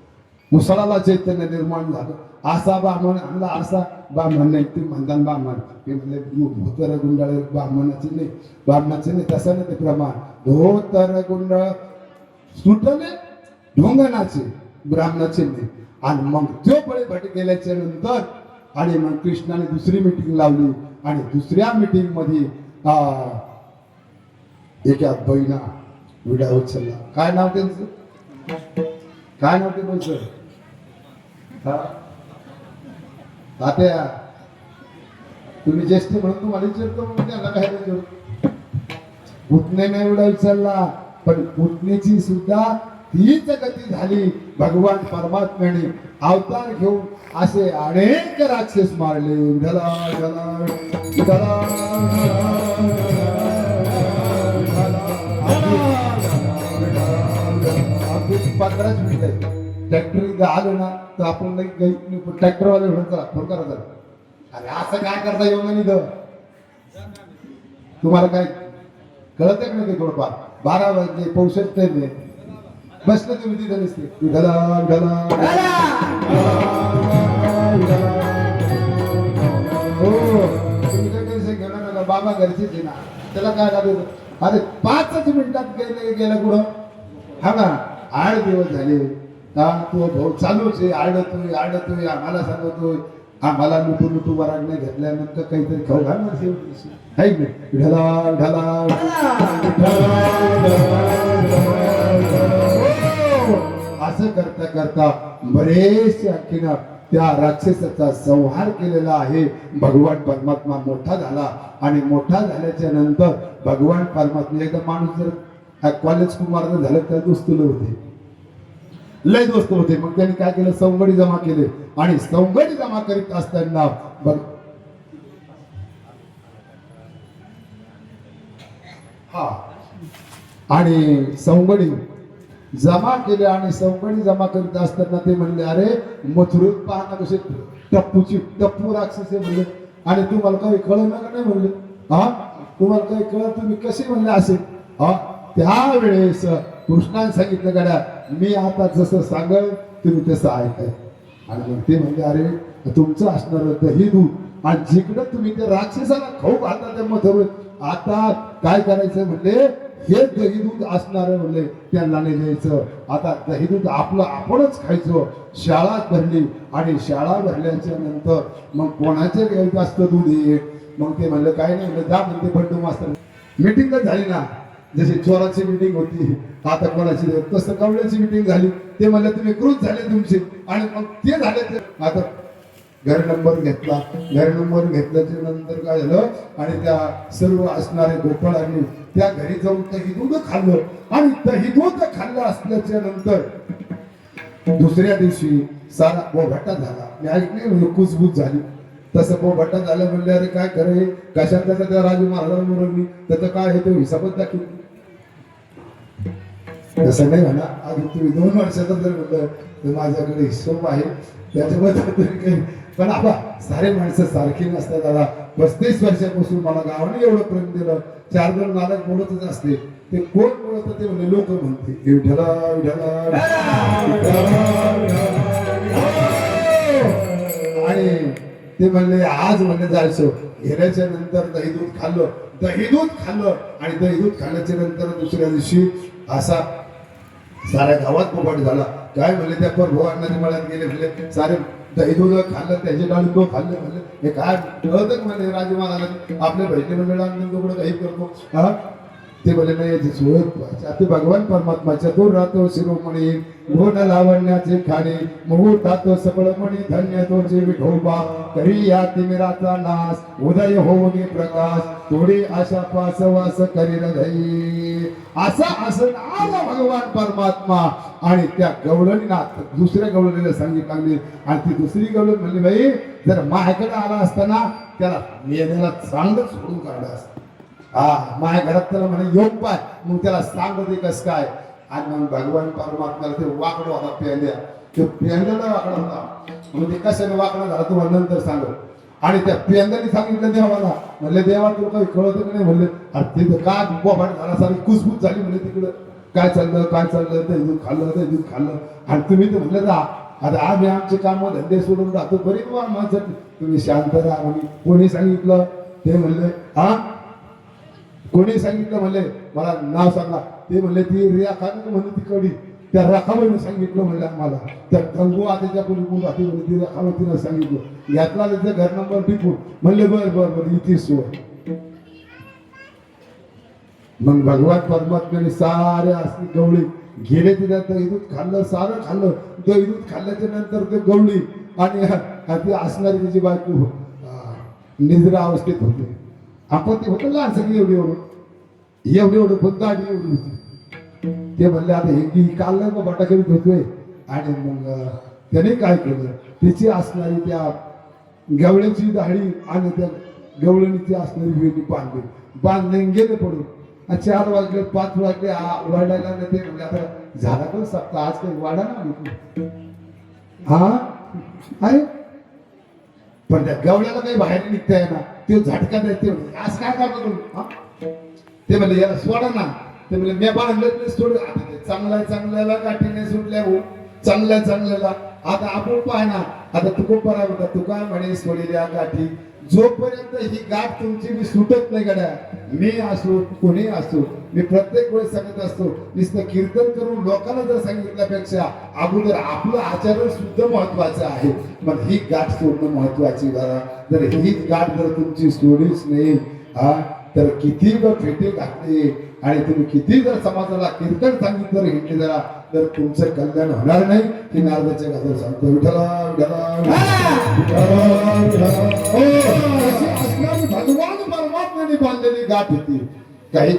मुसळाला चैतन्य निर्माण झालं. असा बामण आणला, असा बामण नाही ते म्हणतात बामण ते म्हणले भूतर गुंडाळे बामणाचे नाही, बामणाचे नाही, तसं नाही ते प्रमाण. धोतर गुंडाळ सुटले ढोंगणाचे, ब्राह्मणाचे नाही. आणि मग तो बळी भट गेल्याच्या नंतर आणि मग कृष्णाने दुसरी मीटिंग लावली आणि दुसऱ्या मीटिंग मध्ये एका बहिणा विडा उचलला. काय नाव त्यांचं, काय नाव ते बोलचं तात्या, तुम्ही ज्येष्ठ म्हणून तुम्हाला विचारतो म्हणून त्याला काय विचारतो. पुतण्याने एवढा विचारला, पण पुतण्याची सुद्धा तीच गती झाली. भगवान परमात्म्याने अवतार घेऊन असे अनेक राक्षस मारले. विठला विठला विठला अगदी 15 मिनिट ट्रॅक्टर आलं ना तर आपण ट्रॅक्टरवाले म्हणून चला फोन करा जरा. अरे असं काय करता येऊ नाही, तुम्हाला काय कळत आहे का नाही थोडंफार. 12 वाजले पावसाच टाइम आहे, बसलं तुम्ही तिथं नसते. घला घला हो तुम्ही काही टेन्शन घेऊ नका, बाबा घरचीच आहे ना, त्याला काय लागेल. अरे 5 मिनिटात गेलं कुठं. हा ना 8 दिवस झाले का तो भाऊ चालूच आहे, आडतोय आडतोय, आम्हाला सांगतोय, आम्हाला लुटू लुटू वराडणे घेतल्यानंतर काहीतरी खाऊ घालणार शेवटी आहे की नाही. ढला ढला असं करता करता बरेचसे आणखीन त्या राक्षसाचा संहार केलेला आहे. भगवान परमात्मा मोठा झाला आणि मोठा झाल्याच्या नंतर भगवान परमात्मा एकदा माणूस जर कॉलेज कुमार झालं त्या दोस्तुले होते, लय दोस्त होते. मग त्यांनी काय केलं, सवंगडी जमा केले आणि सवंगडी जमा करीत असताना बघ हा आणि सवंगडी जमा केले आणि सवंगडी जमा करीत असताना ते म्हणले, अरे मथुरेत पाहणं कसे टप्पू राक्षस म्हणले आणि तुम्हाला काही कळलं का नाही म्हणले. हा तुम्हाला काही कळत, तुम्ही कसे म्हणले असे. हा त्यावेळेस कृष्णाने सांगितलं, गाड्या मी आता जसं सांगल तुम्ही तसं ऐकाय. आणि मग ते म्हणजे अरे तुमचं असणार दही दूध आणि जिकडं तुम्ही ते राक्षसाला खाऊ घालता त्या मथुरेत, आता काय करायचं म्हणले, हे दही दूध असणार म्हणले त्यांना नाही द्यायचं. आता दही दूध आपलं आपणच खायचं. शाळा भरली आणि शाळा भरल्याच्या नंतर मग कोणाचे जास्त दूध येईल. मग ते म्हणलं काय नाही, म्हणलं जा म्हणते बंडू मास्तर. मिटिंगच झाली ना, जशी चोराची मिटिंग होती आता कोणाची, तसं कवड्याची मिटिंग झाली. ते म्हणलं तुम्ही क्रूज झाले तुमचे आणि मग ते झाले ते आता घर नंबर घेतला. घर नंबर घेतल्याच्या नंतर काय झालं, आणि त्या सर्व असणारे गोपाळांनी त्या घरी जाऊन दही दूध खाल्लं आणि दही दूध खाल्लं असल्याच्या नंतर दुसऱ्या दिवशी सारा बोभाटा झाला. मी ऐकले म्हणजे कुजबूज झाली. तसं बोभाटा झालं म्हणले, अरे काय करे कशात त्याचा त्या राजू महाराजांबरोबर मी त्याचं काय आहे तो हिसाबच दाखवतो. तसं नाही म्हणा, अजून तुम्ही 2 वर्षाचा जर म्हणलं तर माझ्याकडे हिशोब आहे त्याच्याबद्दल तरी काही. पण आबा सारे माणसं सारखी नसतात दादा. 35 वर्षापासून मला गावाने एवढं प्रेम दिलं. 4 जण नालक बोलतच असते. ते कोण बोलत ते म्हणले, लोक म्हणते विठला विठला. आणि ते म्हणले आज म्हणले जायचं. गेल्याच्या नंतर दही दूध खाल्लं, दही दूध खाल्लं आणि दही दूध खाल्ल्याच्या नंतर दुसऱ्या दिवशी असा साऱ्या गावात पोपट झाला. काय म्हणले, त्या प्रभुवांना मळ्यात गेले म्हणले, सारे दही दूध खाल्लं, त्याचे डाळिंब खाल्ले. म्हणले हे काय कळत म्हणे राजू महाराज आपल्या बहिणी मंडळांकडे काही करतो. हा ते बोले नाही, ते भगवान परमात्माच्या दूर राहतो शिरोमणी, गुण लावण्याचे खाणे मुहूर्तातो सकळ मणी, धन्य तोचे विठोबा करी या तिमिराचा नाश, उदय होऊनी प्रकाश, थोडी आशा पास वास करी हृदयी. असा असणारा भगवान परमात्मा. आणि त्या गवळणीला दुसऱ्या गवळणीला सांगितलं लागली आणि ती दुसरी गवळण म्हणली, बाई जर माझ्याकडे आला असताना त्याला मेल्याला चांगलं सोडून काढलं असतं. हा माझ्या घरात त्याला म्हणे योग पाय, मग त्याला सांगते कस काय. आणि मग भगवान परमात्म्याला ते वाकडं होता प्यायल्या तो पेंदाला वाकडा होता. म्हणजे कशाने वाकडा झाला तुम्हाला नंतर सांगू. आणि त्या पेंदाने सांगितलं देवाला, म्हणले देवा तुला काही कळत नाही. म्हणले अरे तिथं काय बोभाट झाला, सारी कुसबूस झाली म्हणले तिकडं. काय चाललं ते दूध खाल्लं. आणि तुम्ही तर म्हणलं जा आता आम्ही आमचे काम धंदे सोडून राहतो. बरी माणसं तुम्ही शांत राहा म्हणे. कोणी सांगितलं ते म्हणले हा कोणी सांगितलं म्हणले मला नाव सांगा. ते म्हणले ती रेखा म्हणले ती कडी त्या रेखाबाईने सांगितलं म्हणलं आम्हाला. त्या गंगू आतेच्या कोणी कोण राहते म्हणजे ती रेखाबाईनं सांगितलं. यातला त्याचं घर नंबर टिपून म्हणले बरं इथे सोय. मग भगवान परमात्म्याने सारे असली गवळी गेले तिथं दूध खाल्लं, सारं खाल्लं. दूध खाल्ल्याच्या नंतर ते गवळी आणि ती असणारी त्याची बायको निद्रा अवस्थेत होते. आपण ते होतं लहान सगळी एवढी पण दाढी एवढी होती. ते म्हणले आता हे काल नाही बटा करीत होतोय. आणि मग त्याने काय केलं, तिची असणारी त्या गवळ्याची दाढी आणि त्या गवळणीची असणारी वेळी बांधले गेले पडून. 4 वाजले 5 वाजले वाढायला नाही. ते म्हणजे आता झाला पण सप्ताह आज काही वाढा ना हा अरे पण त्या गवळ्याला काही बाहेर निघता येणार. ते झटका देते आज काय करतो ते म्हणले याला सोडा ना. ते म्हणले मी बांधलं सोड. आता ते चांगल्याला गाठीने सुटल्या हो चांगल्याला आता आपण पाहना. आता तू बरा होता तू काय म्हणे सोडलेल्या गाठी जोपर्यंत ही गाठ तुमची मी सुटत नाही गड्या. मी असो कोणी असो मी प्रत्येक वेळेस सांगत असतो नुसतं कीर्तन करून लोकांना जर सांगितल्यापेक्षा अगोदर आपलं आचरण सुद्धा महत्वाचं आहे. पण ही गाठ सोडणं महत्वाची बरा. जर हीच गाठ जर तुमची सोडलीच नाही हा तर किती फेटे घातले आणि तुम्ही किती जर समाजाला कीर्तन सांगितलं हिंडले जरा तर तुमचं कल्याण होणार नाही. की नारदाच्या गजर सांगतो भगवान परमात्म्याने बांधलेली गाठ होती. काही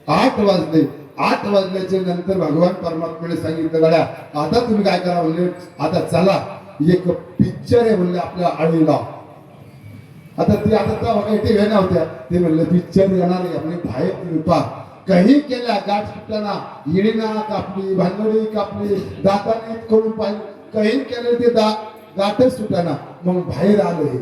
8 वाजल्याच्या नंतर भगवान परमात्म्याने सांगितलं गड्या आता तुम्ही काय करा म्हणले आता चला एक पिक्चर आहे म्हणले आपल्या आळीला. आता ती आता टीव्ही नव्हत्या. ते म्हणलं पिक्चर येणार आहे आपली बाहेर कृपा काही केल्या गाठ सुटताना येणीना कापली भांगडी कापली दाताने करून पाहिजे काही केलं ते गाठच सुटाना. मग बाहेर आलं हे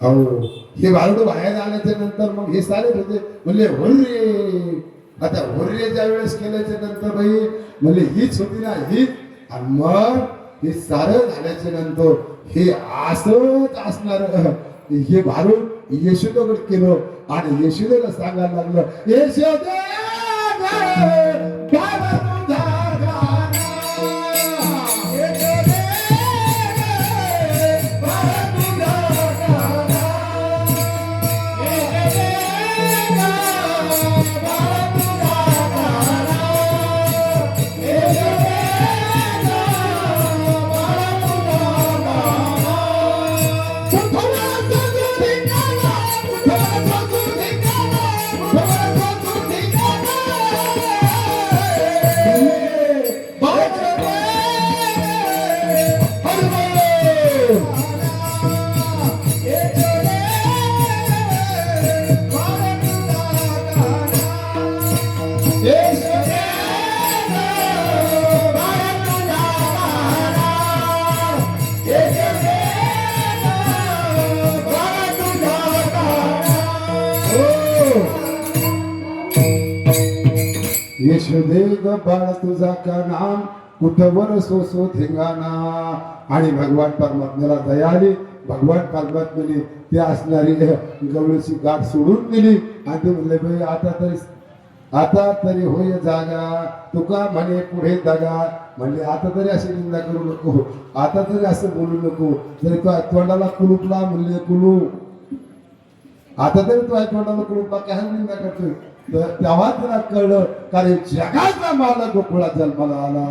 अहो हे बारडं बाहेर आल्याच्या नंतर मग हे सारे होते म्हणले होर्रे. आता होर्रेच्या वेळेस केल्याच्या नंतर बाई म्हणले हीच होती ना हीच. आणि मग हे सारं झाल्याच्या नंतर हे असंच असणार. हे भारून यशोदेकडे केलं आणि यशोदेला सांगायला लागलं यशोदे यशोदे ग बाळ तुझा का नाम कुठवर सोसो धिंगाणा. आणि भगवान परमात्म्याला दया आली. भगवान परमात्म्याने ते असणारी गवळीची गाठ सोडून दिली. आणि ते म्हणले बाई आता तरी होय जागा तुका म्हणे पुढे जागा. म्हणले आता तरी अशी निंदा करू नको आता तरी असं बोलू नको. जरी तो तोंडाला कुलूपला म्हणले कुलूप आता तरी तो तोंडाला कुलूपला काय निंदा करतोय. तेव्हा त्याला कळलं कारण जगाचा मालक गोकुळा जन्माला आला.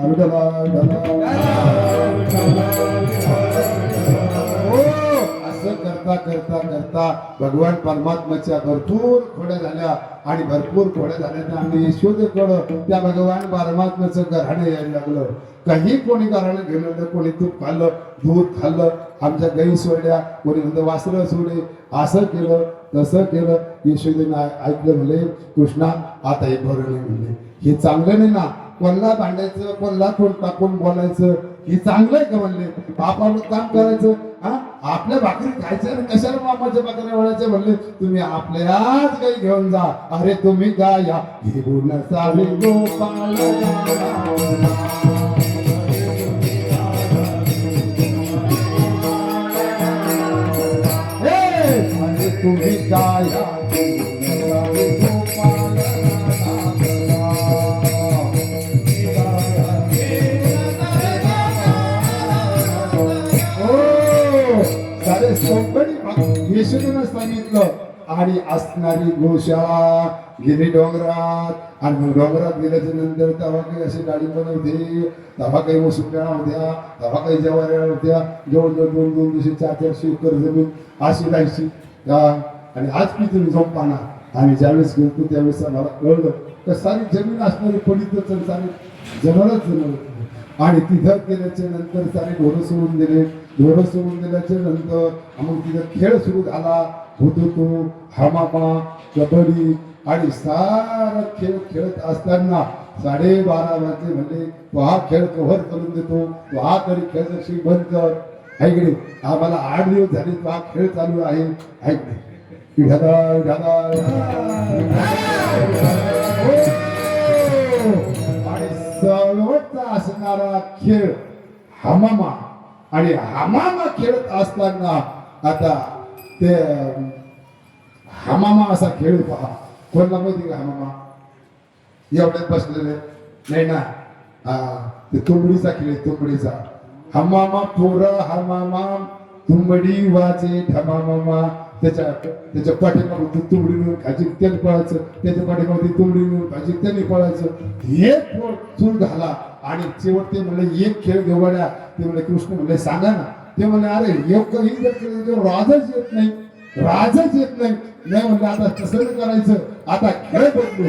असं करता भगवान परमात्म्याच्या भरपूर खोड्या झाल्या. आणि भरपूर खोड्या झाल्याने आम्ही यशोदेकडं त्या भगवान परमात्म्याचं घराणं यायला लागलं. काही कोणी घराणं घेणं कोणी तूप खाल्लं दूध खाल्लं आमच्या गाई सोडल्या कोणी म्हणतं वासरं सोडे असं केलं तसं केलं. यशोदेने ऐकलं म्हणले कृष्णा आता हे बरं नाही म्हणले हे चांगलं नाही ना. कोणला भांडायचं कोणला तोंड टाकून बोलायचं हे चांगलं आहे का म्हणले आपण काम करायचं हा आपल्या भाकरी खायच्या आणि कशाला मामाच्या भाकऱ्या वळायच्या म्हणले तुम्ही आपल्याच काही घेऊन जा अरे तुम्ही गाया घेऊन सारे गोपाळ अरे तुम्ही गाया घेऊन सारे सारे सोपडी येशूनं सांगितलं आणि असणारी गोशाळा गेली डोंगरात आणि मग डोंगरात गेल्याच्या नंतर तेव्हा काही अशी गाडी बनवते तेव्हा काही वसुल्या होत्या तेव्हा काही जवाऱ्या होत्या जवळजवळ 200-200-400 एकर जमीन अशी राहायची आणि आज मी तुम्ही झोपाना आम्ही ज्यावेळेस गेलो त्यावेळेस आम्हाला कळलं तर सारी जमीन असणारी पडितच सारी जनावरच जनावर आणि तिथं गेल्याच्या नंतर सारे ढोरं सोडून दिले ढोरं सोडून दिल्याच्या नंतर मग तिथं खेळ सुरू झाला हुतुतू हमामा कबड्डी आणि सारा खेळ खेळत असताना 12:30 वाजले म्हणले तो हा खेळ कव्हर करून देतो तो हा तरी खेळ बंद कर ऐकडे आम्हाला 8 दिवस झाले तो हा खेळ चालू आहे ऐकडे ढगाळ ढगाळ आणि सर्वोच्च असणारा खेळ हमामा आणि हमामा खेळत असताना आता ते हमामा असा खेळ पहा कोणला माहिती का हमामा एवढ्यात बसलेले नाही ना ते तुंबडीचा खेळ तुंबडीचा हमामा पोरं हमामा तुंबडी वाजे ढमामामा त्याच्या पाठीमागे तुंबडी नेऊन खायची त्याने पळायचं त्याच्या पाठीमागे तुंबडी नेऊन खायची त्याने पळायचं हे चूर झाला आणि शेवट ते म्हणले एक खेळ घेऊया ते म्हणले कृष्ण म्हणले सांगा ना ते म्हणले अरे एक राजच येत नाही राजच येत नाही नाही म्हणलं आता कसं करायचं आता खेळ बदलू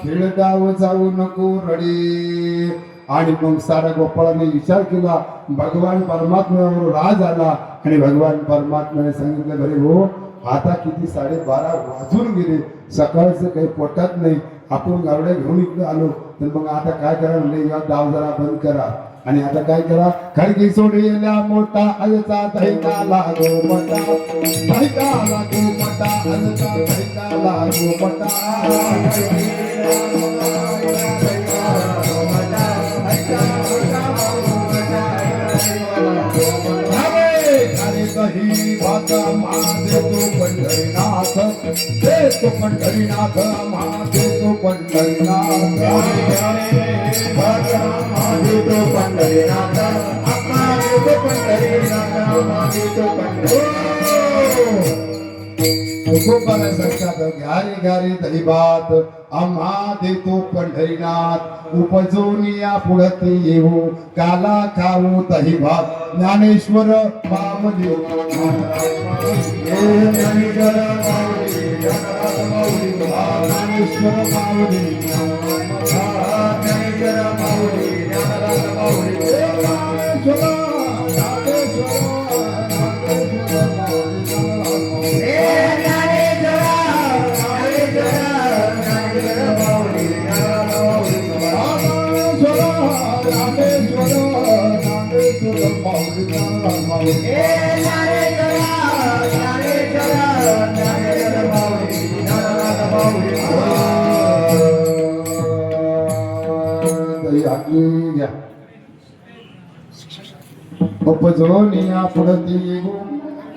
खेळगाव जाऊ नको रडे आणि मग सारा गोपाळाने विचार केला भगवान परमात्म्यावर राज आला आणि भगवान परमात्म्याने सांगितलं बरे हो आता किती 12:30 वाजून गेले सकाळचं काही पोटात नाही आपण गावड्या घेऊन इकडे आलो तर मग आता काय करा म्हणले या डाव जरा बंद करा आणि आता काय करा खडकी सोडलेला मोठा अलचा धैका लागो मोठा धैका लागो मोठा अलचा धैका लागो मोठा दही भात महादेव तो पंढरीनाथ देतो पंढरीनाथ महादेव तो पंढरीनाथ महादेव तो पंढरीनाथ महादेव तो पंढरीनाथ महादेव तो पंढरीनाथ गोपाला सांगतात घ्यारी घ्यारी दही भात आम्हा देतो पंढरीनाथ उपजोनिया पुढते येऊ काला खाऊ दही भात ज्ञानेश्वर माऊली ज्ञानेश्वर माऊली दया उपजोनिया पुढती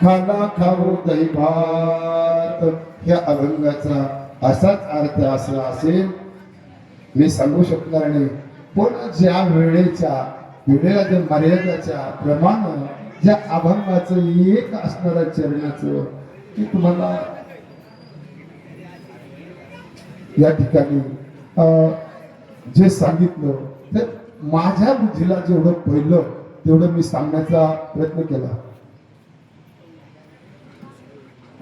खाला खाऊ दही भात. ह्या अभंगाचा असाच अर्थ असला असेल मी सांगू शकणार नाही. पण ज्या वेळेला ज्या मर्यादाच्या प्रमाण ज्या अभंगाचं एक असणाऱ्या चरणाचं की तुम्हाला या ठिकाणी जे सांगितलं तर माझ्या बुद्धीला जेवढं पहिलं तेवढं मी सांगण्याचा प्रयत्न केला.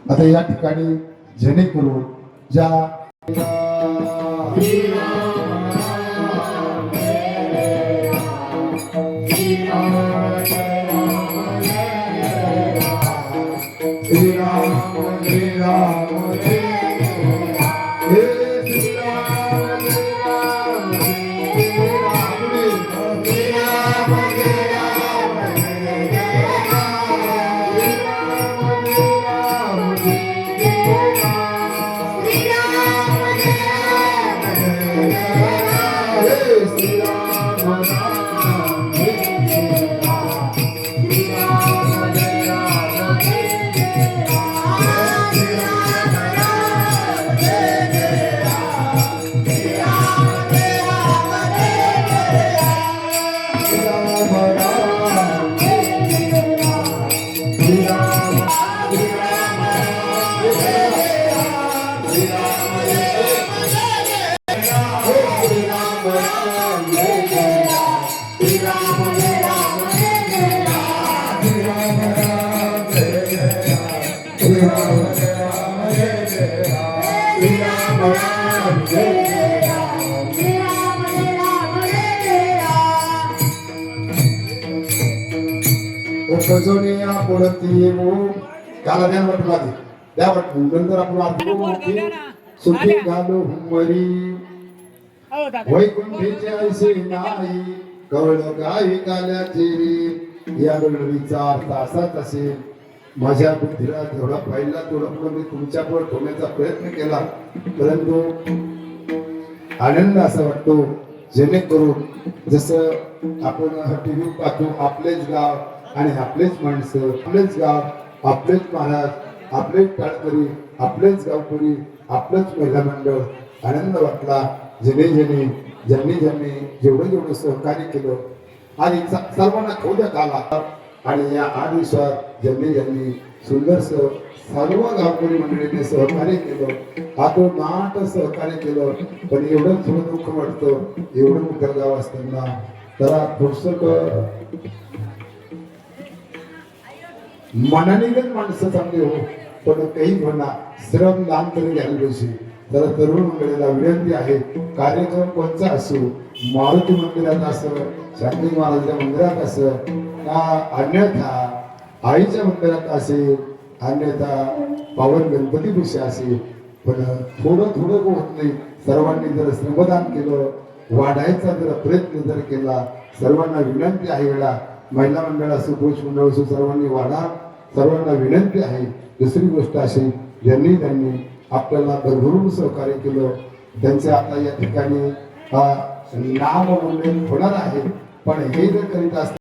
आता या ठिकाणी जेणेकरून ज्या उपजोनिया पुढती त्याला ध्यान वाटू लागेल त्या वाटू नंतर आपण सुखी घालू हुमरी वैकुंठीचे ऐसे नाही कवळ गाई काल्याची. या गणवीचा अर्थ असाच असेल. माझ्या बुद्धीला जेवढा पाहिला तेवढा मी तुमच्यावर ठेवण्याचा प्रयत्न केला, परंतु आनंद असा वाटतो जेणेकरून जसं आपण टीव्ही पाहतो आपलेच गाव आणि आपलेच माणसं, आपलेच गाव, आपलेच महाराज, आपलेच टाळकरी, आपलेच गावकरी, आपलंच महिला मंडळ. आनंद वाटला ज्यांनी जेवढं सहकार्य केलं आणि सर्वांना खाऊ द्या आला. आणि या 8 दिवसात ज्यांनी सुंदर सर्व गावकरी मंडळीने सहकार्य केलं, नाट सहकार्य केलं. पण एवढं थोडं दुःख वाटतं एवढं मोठं गाव असताना जरा थोडस मनाने माणसं चांगली हो, पण काही म्हणा श्रम दान तरी घ्यायला पाहिजे. तर तरुण मंडळीला विनंती आहे, कार्यक्रम कोणता असो, मारुती मंदिरात असो, शांती महाराजांच्या मंदिरात असो, अन्यथा आईच्या मंदिरात असेल, अन्यथा पावन गणपती पुरुषा असेल, पण थोडं होत नाही. सर्वांनी जर श्रमदान केलं, वाढायचा जर प्रयत्न जर केला, सर्वांना विनंती आहे. वेळा महिला मंडळ असो, पुरुष मंडळ असो, सर्वांनी वाढा. सर्वांना विनंती आहे. दुसरी गोष्ट अशी, ज्यांनी आपल्याला भरभरून सहकार्य केलं त्यांचे आता या ठिकाणी नाम उल्लेख होणार आहे. पण हे जर करीत असतात